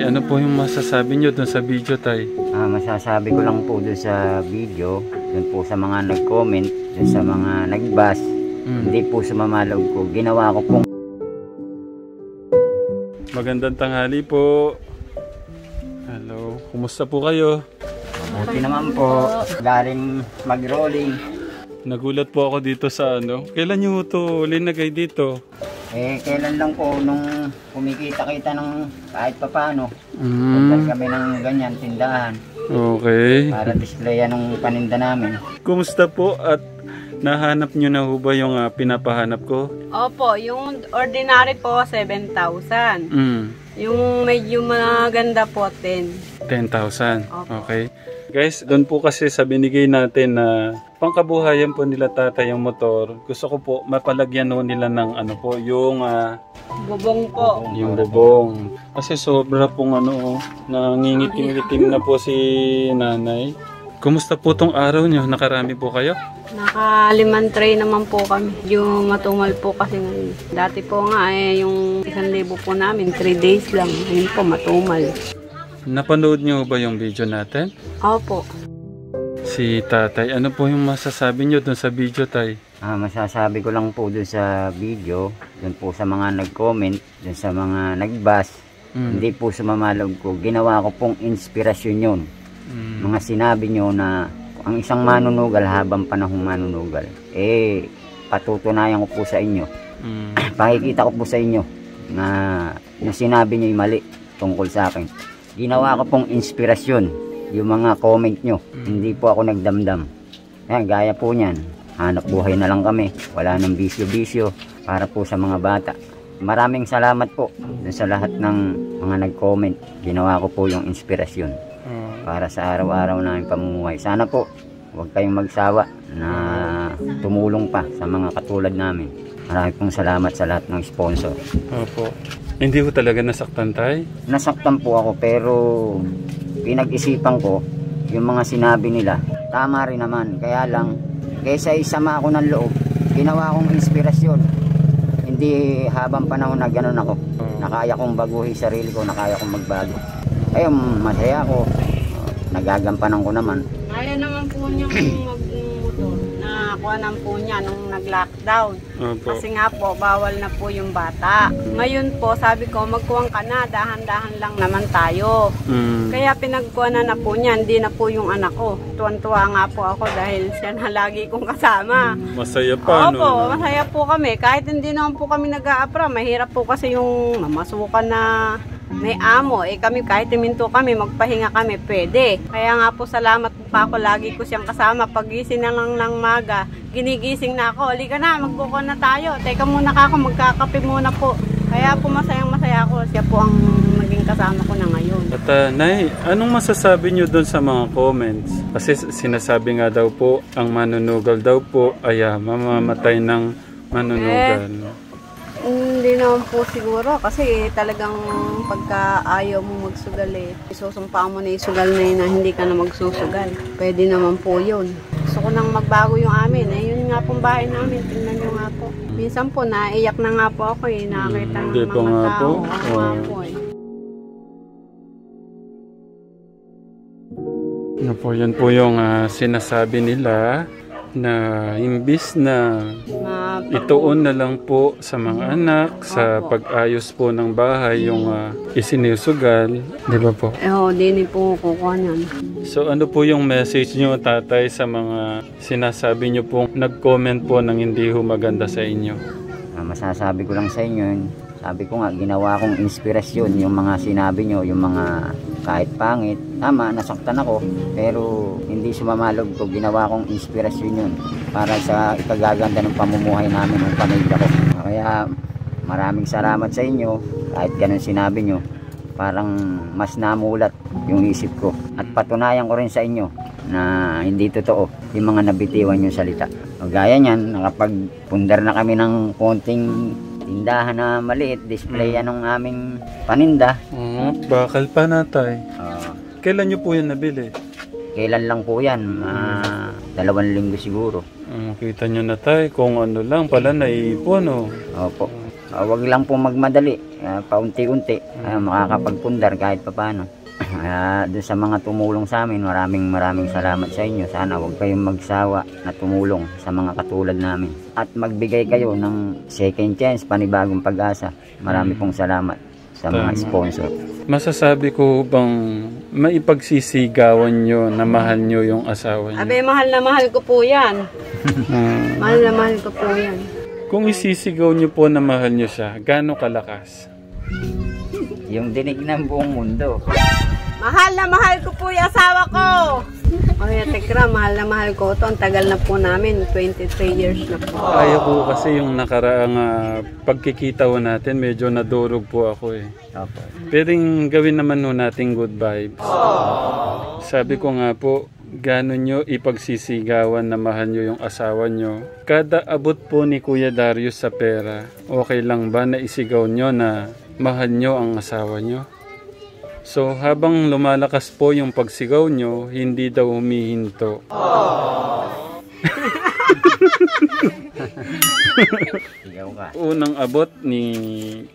Ano po yung masasabi nyo dun sa video, tay? Masasabi ko lang po dun sa video, dun po sa mga nag-comment, dun sa mga nag-bash, hindi po sumamalog ko. Ginawa ko pong... Magandang tanghali po. Hello, kumusta po kayo? Mabuti naman po. Galing mag-rolling. Nagulat po ako dito sa ano. Kailan nyo ito linagay dito? Kailan lang po nung kumikita-kita ng kahit papano. Puntal kami ng ganyan, tindahan. Okay. Para displayan ng paninda namin. Kumusta po at nahanap nyo na ho ba yung pinapahanap ko? Opo, yung ordinary po 7,000. Yung medyo maganda po 10. 10,000. Okay. Guys, doon po kasi sa binigay natin na pangkabuhayan po nila tatay yung motor. Gusto ko po mapalagyan no nila ng ano po, yung bubong po. Yung bubong. Kasi sobra pong nangingitim-itim na po si nanay. Kumusta po tong araw nyo? Nakarami po kayo? Naka-5 tray naman po kami. Yung matumal po kasi ngayon. Dati po nga yung 1,000 po namin, 3 days lang. Ngayon po matumal. Napanood nyo ba yung video natin? Opo. Si tatay, ano po yung masasabi nyo dun sa video, tay? Masasabi ko lang po dun sa video, dun po sa mga nag-comment, dun sa mga nag-bash, hindi po sumamalog ko. Ginawa ko pong inspirasyon yun. Mga sinabi nyo na ang isang manunugal habang panahong manunugal, patutunayan ko po sa inyo. Pakikita ko po sa inyo na yung sinabi nyo yung mali tungkol sa akin. Ginawa ko pong inspirasyon yung mga comment nyo. Hindi po ako nagdamdam. Ayan, gaya po niyan. Hanap buhay na lang kami. Wala nang bisyo-bisyo para po sa mga bata. Maraming salamat po sa lahat ng mga nag-comment. Ginawa ko po yung inspirasyon para sa araw-araw namin pamumuhay. Sana po huwag kayong magsawa na tumulong pa sa mga katulad namin. Maraming pong salamat sa lahat ng sponsor. Opo. Hindi ko talaga nasaktan, tay? Nasaktan po ako pero pinag-isipan ko yung mga sinabi nila. Tama rin naman. Kaya lang, kaysa isama ako ng loob, ginawa kong inspirasyon. Hindi habang panahon na gano'n ako. Nakaya kong baguhin sarili ko, nakaya kong magbago. Ayun, masaya ako. Nagagampanan ko naman. Kaya naman po niyang mag-motor. Nakakuha po niya nung nag-lockdown. Kasi nga po, bawal na po yung bata. Ngayon po, sabi ko, magkuwang ka na, dahan-dahan lang naman tayo. Kaya pinagkuha na po niya, hindi na po yung anak ko. Tuwan-tuwa nga po ako dahil siya na lagi kong kasama. Masaya pa, Opo, masaya po kami. Kahit hindi naman po kami nag-a-apra, mahirap po kasi yung mamasukan na may amo. Kami kahit iminto kami, magpahinga kami, pwede. Kaya nga po salamat po pa ako, lagi ko siyang kasama. Pagising na lang ng maga, ginigising na ako. Halika na, magbuko na tayo. Teka muna ka ako, magkakape muna po. Kaya po masayang masaya ako. Siya po ang naging kasama ko na ngayon. At nay, anong masasabi nyo doon sa mga comments? Kasi sinasabi nga daw po, ang manunugal daw po ay mamamatay ng manunugal. Hindi naman po siguro kasi talagang pagka ayaw mo magsugal isusumpa mo na isugal na yun na hindi ka na magsusugal. Pwede naman po yun. Gusto ko nang magbago yung amin. Yun nga pong bahay namin. Tingnan nyo nga po. Minsan po naiyak na nga po ako nakakita ng mga tao. Ano po, yan po yung sinasabi nila na imbis na ituon na lang po sa mga anak, sa pag-ayos po ng bahay, yung isinusugal, di ba po? Di po kukuha niyan. So ano po yung message nyo, tatay, sa mga sinasabi nyo pong nag-comment po ng hindi maganda sa inyo? Masasabi ko lang sa inyo, sabi ko nga, ginawa kong inspirasyon yung mga sinabi nyo, yung mga kahit pangit. Tama, nasaktan ako, pero hindi sumamalog ko. Ginawa kong inspirasyon yun para sa ikagaganda ng pamumuhay namin ng pamilya ko. Kaya maraming salamat sa inyo. Kahit ganun sinabi nyo, parang mas namulat yung isip ko. At patunayan ko rin sa inyo na hindi totoo yung mga nabitiwan yung salita. Gaya niyan, nakapagpundar na kami ng konting tindahan na maliit, display ng aming paninda. Bakal pa na, tay. Kailan nyo po yan nabili? Kailan lang po yan? 2 linggo siguro. Kita nyo na, tay, kung ano lang pala naipon. Opo. wag lang po magmadali, paunti-unti, makakapagpundar kahit papaano. Doon sa mga tumulong sa amin, maraming salamat sa inyo. Sana wag kayong magsawa na tumulong sa mga katulad namin. At magbigay kayo ng second chance, panibagong pag-asa. Marami pong salamat sa mga sponsor. Masasabi ko bang maipagsisigawan nyo na mahal nyo yung asawa nyo? Abe, mahal na mahal ko po yan. Mahal na mahal ko po yan. Kung isisigaw nyo po na mahal nyo siya, gaano kalakas? Yung dinig ng buong mundo. Mahal na mahal ko po yung asawa ko. Kuya Tekra, mahal na mahal ko ito. Ang tagal na po namin, 23 years na po. Ayaw ko kasi yung nakaraang pagkikita ho natin, medyo nadurog po ako eh. Opo. Pwedeng gawin naman ho natin good vibes. Sabi ko nga po, gano'n nyo ipagsisigawan na mahal nyo yung asawa nyo. Kada abot po ni Kuya Darius sa pera, okay lang ba na isigaw nyo na mahal nyo ang asawa nyo? So habang lumalakas po yung pagsigaw nyo, hindi daw humihinto. Sigaw ka. Unang abot ni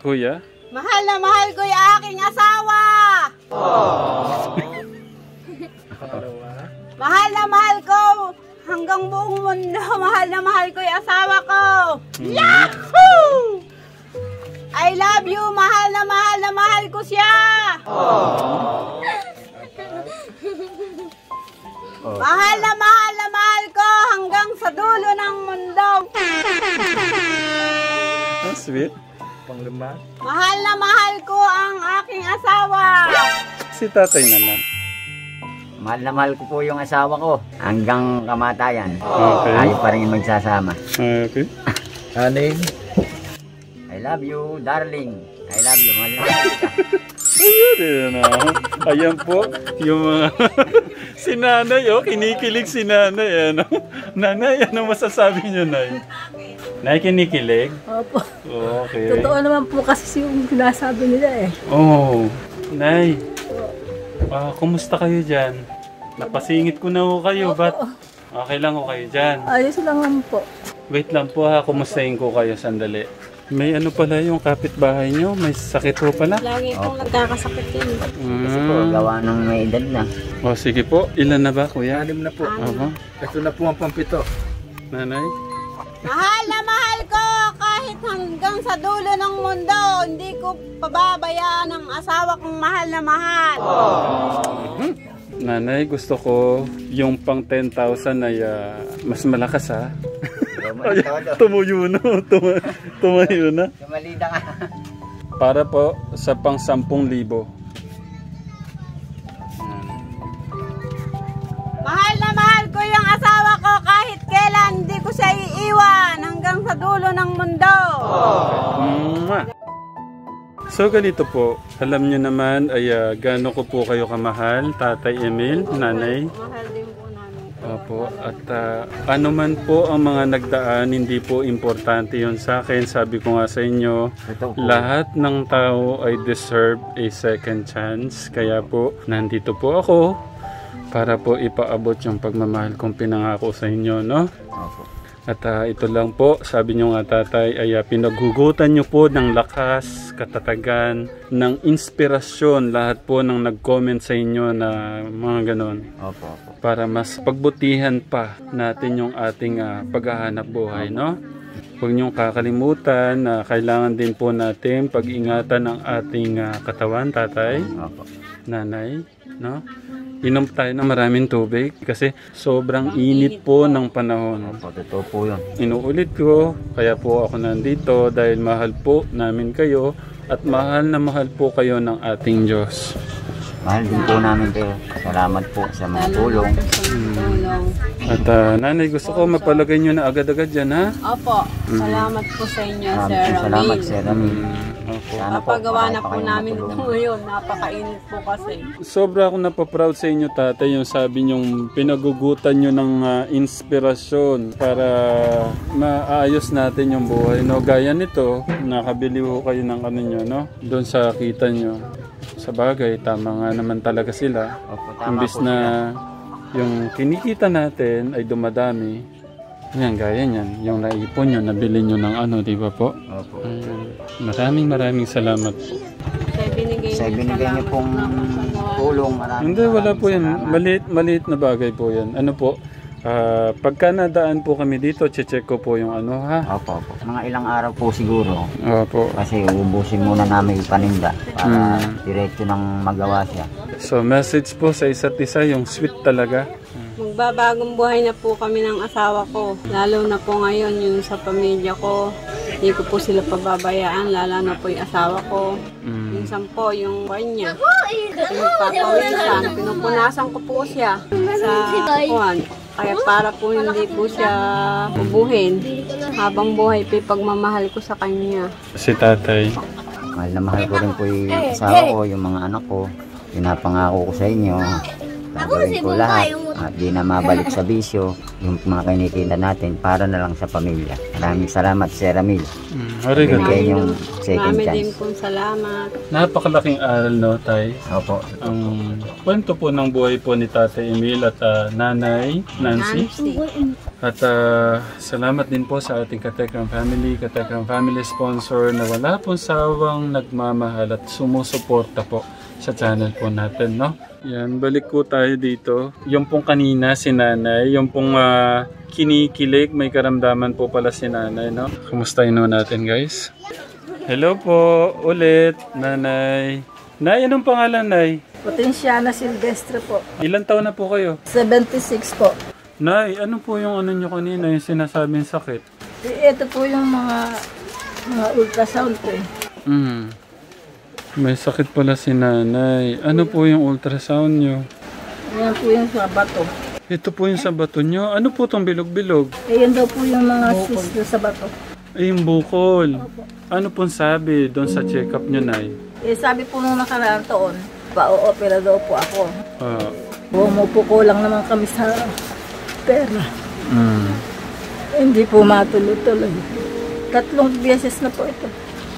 Kuya. Mahal na mahal ko yung aking asawa. Mahal na mahal ko hanggang buong mundo. Mahal na mahal ko yung asawa ko. Yahoo! I love you. Mahal na mahal ko siya. Mahal na mahal ko hanggang sa dulo ng mundo. Sweet. Mahal na mahal ko ang aking asawa. Si tatay naman. Mahal na mahal ko po yung asawa ko hanggang kamatayan. Okay. Tayo pa rin magsasama. Okay. Aning. I love you, darling. I love you, mahal na mahal ka. Ayan po, yung mga si nanay, kinikilig si nanay. Nanay, ano masasabi niyo, Nay? Nay, kinikilig? Opo. Okay. Totoo naman po kasi yung sinasabi nila eh. Oh, Nay. Kumusta kayo dyan? Napasingit ko na ho kayo, ba't okay lang ho kayo dyan? Ayos lang naman po. Wait lang po ha, kumustahin ko kayo sandali. May ano pala yung kapitbahay nyo? May sakit ho pala? Lagi pong nagkakasakit yun. Kasi po, gawa ng may edad na. Sige po, ilan na ba kuya? 6 na po. Aba, Ito na po ang pampito. nanay? Mahal na mahal ko kahit hanggang sa dulo ng mundo. Hindi ko pababayaan ang asawa kong mahal na mahal. Nanay, gusto ko yung pang 10,000 ay mas malakas ha. Ay, tumuyo na. Tumayo na. Kamalida ka. Para po sa pang 10,000. Mahal na mahal ko yung asawa ko kahit kailan. Hindi ko siya iiwan hanggang sa dulo ng mundo. So ganito po, alam nyo naman ay gaano ko po kayo kamahal, Tatay Emil, Nanay. Mahal din po namin. Opo, at ano man po ang mga nagdaan, hindi po importante yon sa akin. Sabi ko nga sa inyo, lahat ng tao ay deserve a second chance. Kaya po, nandito po ako para po ipaabot yung pagmamahal kong pinangako sa inyo, no? Opo. At ito lang po, sabi nyo nga tatay, ay pinaghugutan nyo po ng lakas, katatagan, ng inspirasyon lahat po ng nag-comment sa inyo na mga ganon. Opo, opo. Para mas pagbutihan pa natin yung ating paghahanap buhay, no? Huwag niyong kakalimutan na kailangan din po natin pag-ingatan ang ating katawan, tatay, Opo. nanay, no? Inom tayo ng maraming tubig kasi sobrang init po ng panahon. Opo, totoo po yun. Inuulit ko, kaya po ako nandito dahil mahal po namin kayo at mahal na mahal po kayo ng ating Diyos. Mahal din po namin kayo. Salamat po sa mga tulong. At nanay, gusto ko mapalagay nyo na agad-agad dyan, ha? Opo, salamat po sa inyo, Sir Salamat, Ramil. Sir Ramil. Opo. Sana po, Papagawa na po kayo namin ito matulungan. ngayon. Napakainit po kasi. Sobra ako napaproud sa inyo, tatay, yung sabi nyong pinagugutan nyo ng inspirasyon para maayos natin yung buhay, no? Gaya nito, nakabili ko kayo ng ano nyo, no? Doon sa kita nyo. Sa bagay, tama nga naman talaga sila. Opo, tama Imbis po na sila. yung kinikita natin ay dumadami, Yan, gaya niyan. Yung naipon nyo, nabili nyo ng ano, di ba po? Opo. Maraming salamat po. Sa binigay niyo pong tulong, Hindi, wala po yan. Maliit na bagay po yan. Ano po, pagka nadaan po kami dito, check ko po yung ano, ha? Opo. Mga ilang araw po siguro. Opo. Kasi ubusin muna namin yung paninda para diretso nang magawa siya. So, message po sa isa't isa, yung sweet talaga. Magbabagong buhay na po kami ng asawa ko. Lalo na po ngayon yung sa pamilya ko. Hindi ko po sila pababayaan, lalo na po yung asawa ko. Minsan po yung buhay niya. Pinagpapawisan, pinupunasan ko po siya sa kuwan. Kaya para po hindi po siya ubuhin. Habang buhay po yung pagmamahal ko sa kanya. Si tatay. Mahal na mahal ko rin po yung asawa ko, yung mga anak ko. Pinapangako ko sa inyo. Gagawin ko lahat at di na mabalik sa bisyo yung mga kinikita natin para na lang sa pamilya. Maraming salamat, Sir Ramil. Bigay yung second Marami chance. din pong salamat. Napakalaking aral, no, tay? Opo. Ang kwento po ng buhay po ni Tatay Emil at Nanay Nancy. At salamat din po sa ating Katekram family sponsor na wala pong sawang nagmamahal at sumusuporta po sa channel po natin, no? Yan, balik po tayo dito. Yung pong kanina si Nanay, yung pong kinikilig, may karamdaman po pala si Nanay, no? Kumustahin natin, guys? Hello po, ulit, Nanay. Nay, anong pangalan, Nay? Potensiana Silvestre po. Ilan taon na po kayo? 76 po. Nay, ano po yung ano nyo kanina, yung sinasabing sakit? Ito po yung mga ultrasound ko. May sakit pala si Nanay. Ano po yung ultrasound nyo? Yan po yung sa bato. Ito po yung sa bato nyo. Ano po itong bilog-bilog? Yan daw po yung mga cyst sa bato. Ay, yung bukol. Ano pong sabi doon sa check-up nyo, Nay? Sabi po nung nakaraang taon, pa-o-opera daw po ako. Bumupo ko lang naman kami sa pera. Hindi po matuloy-tuloy. 3 beses na po ito.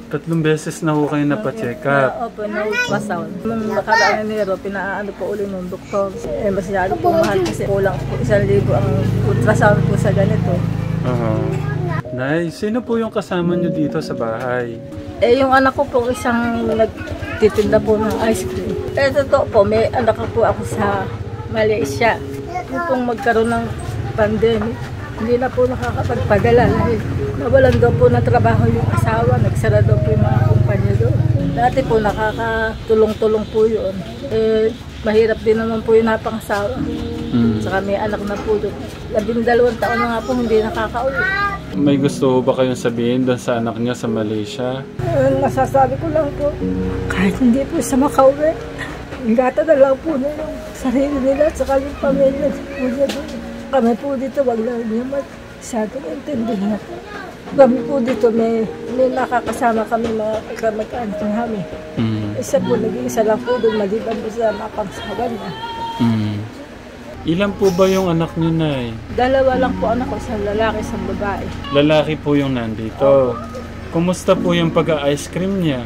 3 beses na ho kayo napacheck up. Opo, na-ultrasound. Nung nakaraang Enero, pinaano po uli ng doktor. Masyado po mahal kasi kulang po 1,000 ang ultrasound po sa ganito. Nay, sino po yung kasama nyo dito sa bahay? Yung anak ko po isang nagtitinda po ng ice cream. Totoo po, may anak po ako sa Malaysia. Yung pong magkaroon ng pandemic, hindi na po nakakapagpadala dahil nawalan daw po na trabaho yung asawa, nagsara daw po yung mga kumpanya doon. Dati po nakakatulong-tulong po yun. Mahirap din naman po yung napangasawa. Saka may anak na po doon. 12 taon na nga po hindi nakakauwi. May gusto ba kayong sabihin doon sa anak niya sa Malaysia? Masasabi ko lang po, kahit hindi po sa makauwi, ingatan na lang po na yung sarili nila at saka yung pamilya po niya doon. Kami po dito, wag lang niya masyadong intindihan. Kami po dito, may nakakasama kami mga kamag-anak namin. Isa po, nag-iisa lang po doon, maliban po sa mapagsawa niya. Ilan po ba yung anak niyo, Nay? 2 lang po anak ko, isang lalaki, isang babae. Lalaki po yung nandito. Kumusta po yung pag-ice cream niya?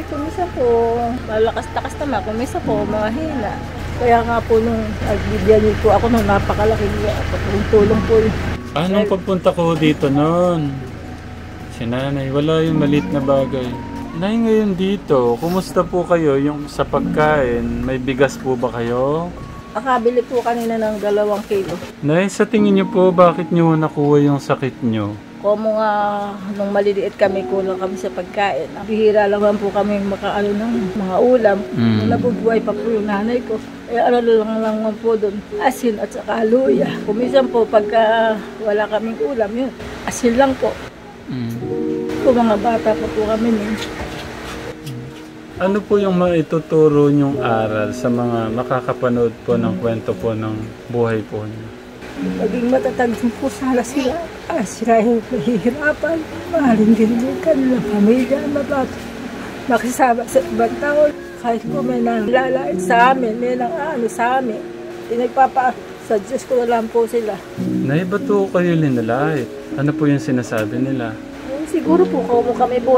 Kumisa po, malakas-takas naman. Kumisa po, mahina. Kaya nga po nung nagbibigyan po ako nung napakalaki niya, tulong po yun. Nung pagpunta ko dito noon, si Nanay, wala yung maliit na bagay. Nay, ngayon dito, kumusta po kayo yung sa pagkain? May bigas po ba kayo? Nakabili po kanina ng 2 kilo. Nay, sa tingin niyo po, bakit niyo nakuha yung sakit niyo? Como nga, nung maliliit kami, kulang kami sa pagkain. Bihira lang po kami makaano ng mga ulam. Nung nabubuhay pa po yung nanay ko. Ano lang po doon, asin at saka luya. Kumisan po, pagka wala kaming ulam, yun, asin lang po. Kung mga bata pa po kami nun. Ano po yung maituturo niyong aral sa mga makakapanood po ng kwento po ng buhay po niyo? Maging matatag po sana sila. Sila yung mahihirapan. Mahalin din yung kanilang pamilya. Makisama sa ibang tao. Kahit po may nalalait sa amin, may nang-ano sa amin. Sa Diyos ko na lang po sila. Nay, ba't po kayo linalait? Ano po yung sinasabi nila? Siguro po, kung kami po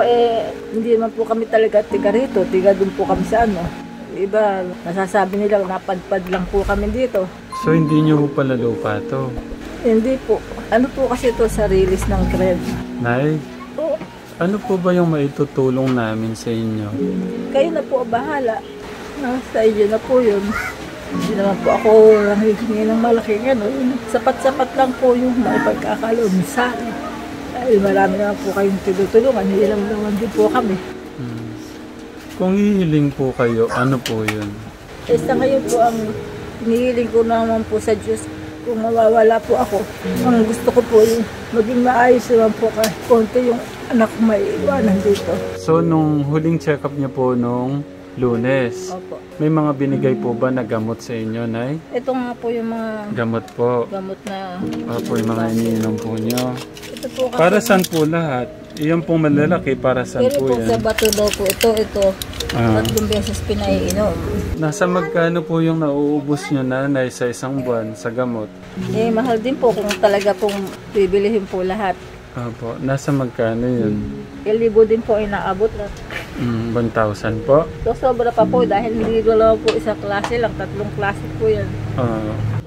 hindi naman po kami talaga tiga rito, tiga doon po kami sa ano. Iba, nasasabi nila napadpad lang po kami dito. So hindi niyo po pala lupa to? Hindi po. Ano po kasi ito sa release ng grade? Nay, Po, ano po ba yung maitutulong namin sa inyo? kayo na po ang bahala. Sa iyo na po yun. Hindi naman po ako nanghihingi ng malaking ano. Sapat-sapat lang po yung maipagkakaloob sa akin. Dahil marami naman po kayong tinutulungan. Hindi naman din po kami. Kung hihiling po kayo, ano po yun? Sa ngayon po ang hinihiling ko naman po sa Diyos. Kung mawawala po ako, ang gusto ko po yung maging maayos naman po kahit konti yung anak ko may iwanan dito. So, nung huling check-up niyo po nung Lunes, Opo. may mga binigay po ba na gamot sa inyo, Nay? Ito nga po yung mga Gamot po. gamot na... Opo, yung mga iniinom po niyo. Ito po kasi... Para saan po lahat? Iyan pong malalaki, para saan Pero po po sa yan? bato daw po, ito. Ah. 3 beses pinaiinom. Nasa magkano po yung nauubos niyo, Nanay, sa isang buwan sa gamot? Eh, mahal din po kung talaga pong bibilihin po lahat. Opo, nasa magkano yun? 1,000 din po inaabot na. 1,000 po? So, sobra pa po dahil hindi ko lang po isang klase lang, 3 klase po yan.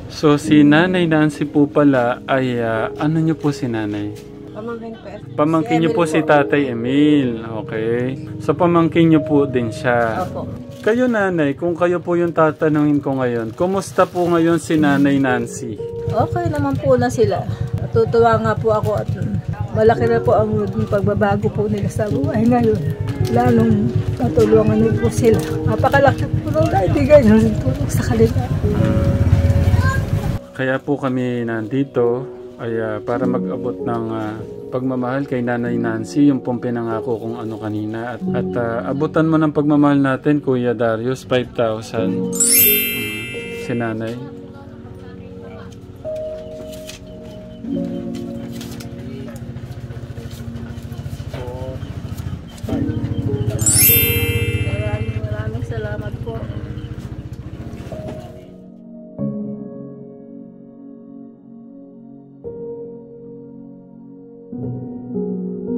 So, si Nanay Nancy po pala ay, ano niyo po si Nanay? Pamangkin po. Pamangkin niyo po si Tatay Emil, okay? So, pamangkin niyo po din siya. Opo. Kayo, Nanay, kung kayo po yung tatanungin ko ngayon, kumusta po ngayon si Nanay Nancy? Okay naman po na sila. Natutuwa nga po ako at malaki na po ang pagbabago po nila sa buhay ngayon. Lalong natulungan nila po sila. Napakalaki po nung naibigay nyo rin tulong sa kanila. Kaya po kami nandito ay para mag-abot ng pagmamahal kay Nanay Nancy, yung pong pinangako kung ano kanina. At abutan mo ng pagmamahal natin, Kuya Darius, 5,000. Si Nanay. Maraming salamat po.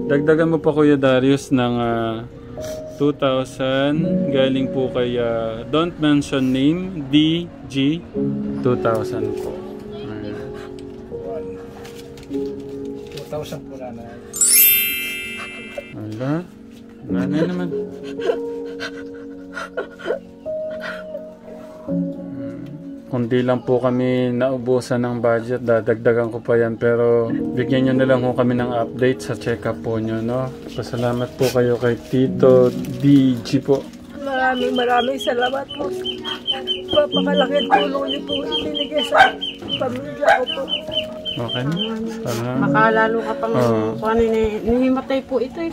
Dagdagan mo pa, Kuya Darius, ng 2,000 galing po kay don't mention name, DG, 2,000 po. 2,000 po na. Wala. Nanay naman. Kundi lang po kami naubusan ng budget, dadagdagan ko pa yan, pero bigyan nyo na lang po kami ng update sa check-up po nyo, no? Pasalamat po kayo kay Tito DG po. Maraming salamat po. Papakalaking tulong niyo po ibinigay sa pamilya ko po. Okay na? Salamat. Makalalo ka pang nihimatay po ito eh.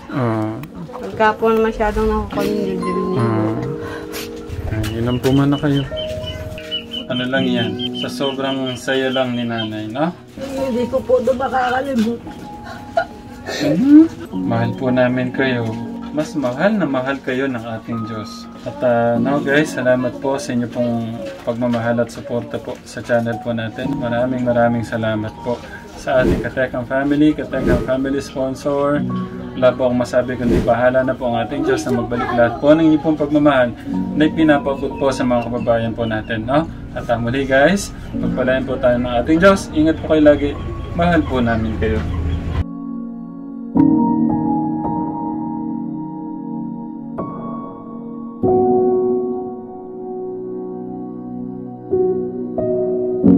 Pagka po masyadong nakukunin yung Ilan po man na kayo. Ano lang yan, sa sobrang saya lang ni Nanay, no? Hindi ko po doon makakalimutan. Mahal po namin kayo. Mas mahal na mahal kayo ng ating Diyos. At now guys, salamat po sa inyo pong pagmamahal at suporta po sa channel po natin. Maraming salamat po sa ating Katekang family, Katekang family sponsor. Wala po akong masabi kundi bahala na po ang ating Diyos na magbalik lahat po ng inyong pong pagmamahal na ipinapabot po sa mga kababayan po natin, no? At muli guys, pagpalain po tayo ng ating Diyos. Ingat po kayo lagi. Mahal po namin kayo.